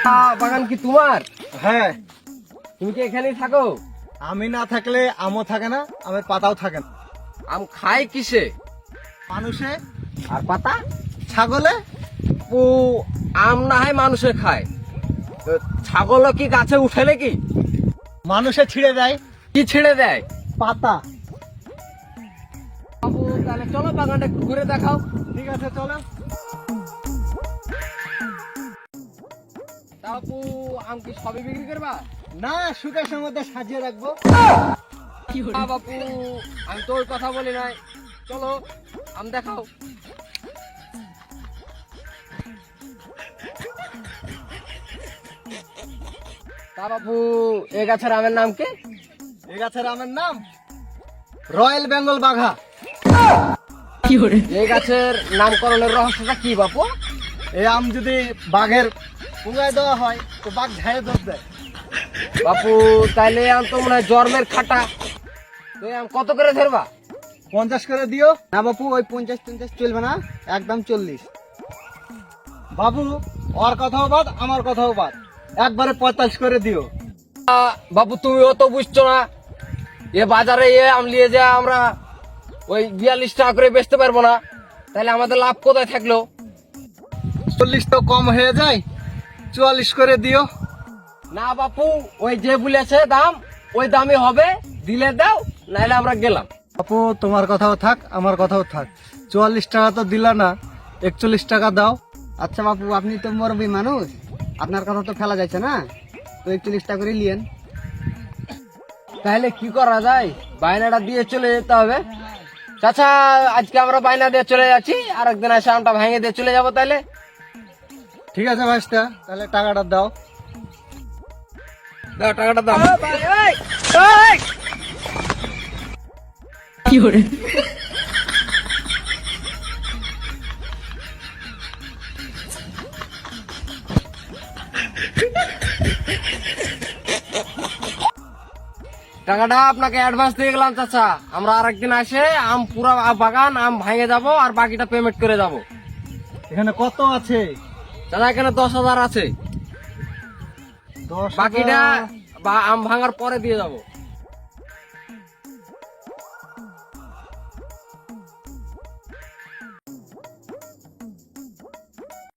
বাগান কি তোমার? হ্যাঁ, তুমি কি এখানেই থাকো? আমি না থাকলে আমও থাকে না, আমের পাতাও থাকে না। আম খায় কিসে? মানুষে, আর পাতা? ছাগলে। ও, আম না হয় মানুষে খায়, তো ছাগল কি গাছে উঠে নাকি? মানুষে ছিঁড়ে দেয় কি ছেড়ে দেয়? পাতা। বাবু তাহলে চলো বাগানটা একটু ঘুরে দেখাও। ঠিক আছে, চলো। তা বাবু, আম কি সবই বিক্রি করবা? না, সুকেশের মধ্যে সাজিয়ে রাখবো। বাপু, আমি তো ওই কথা বলি নাই, চলো আম দেখাও। তা বাপু, এ গাছের আমের নাম কি? এই গাছের আমের নাম রয়্যাল বেঙ্গল বাঘা। এই গাছের নামকরণের রহস্যটা কি বাপু? এই আম যদি বাঘের পুঙ্গায় দেওয়া হয় তো বাঘ ঝাড়ে দৌড় দেয়। বাপু তাইলে এই আম তো মনে হয় জন্মের খাটা। তো এই আম কত করে ধরবা? 50 করে দিও। না বাপু, ওই 50-50 চলবে না, একদম 40। বাবু, ওর কথাও বাদ, আমার কথাও বাদ, একবারে 45 করে দিও। বাপু তুমি অত বুঝছো না, এ বাজারে এ আম নিয়ে যা আমরা ওই 42 টাকা করে বেচতে পারবো না, তাহলে আমাদের লাভ কোথায় থাকলো? 40 তো কম হয়ে যায়, 44 করে দিও। না বাপু, ওই যে বলেছে দাম ওই দামই হবে, দিলে দাও নাহলে আমরা গেলাম। বাপু, তোমার কথাও থাক, আমার কথাও থাক, 44 টাকা তো দিলা না, 41 টাকা দাও। আচ্ছা বাপু, আপনি তো মুরব্বী মানুষ, আপনার কথা তো ফেলা যাচ্ছে না, তো 41 টাকা করে লিয়েন। তাহলে কি করা যায়? বায়নাটা দিয়ে চলে যেতে হবে। চাচা, আজকে আমরা বায়না দিয়ে চলে যাচ্ছি, আর একদিন এসে আমটা ভেঙে দিয়ে চলে যাবো। তাহলে ঠিক আছে ভাইস্তা, তাহলে টাকাটা দাও। দাও টাকাটা দাও। টাকাটা আপনাকে অ্যাডভান্স দিয়ে গেলাম চাচা, আমরা আরেকদিন এসে আম পুরো বাগান আম ভেঙে যাব আর বাকিটা পেমেন্ট করে যাব। এখানে কত আছে? চাচা এখানে 10,000 আছে, 10,000। বাকিটা আম ভাঙার পরে দিয়ে যাব।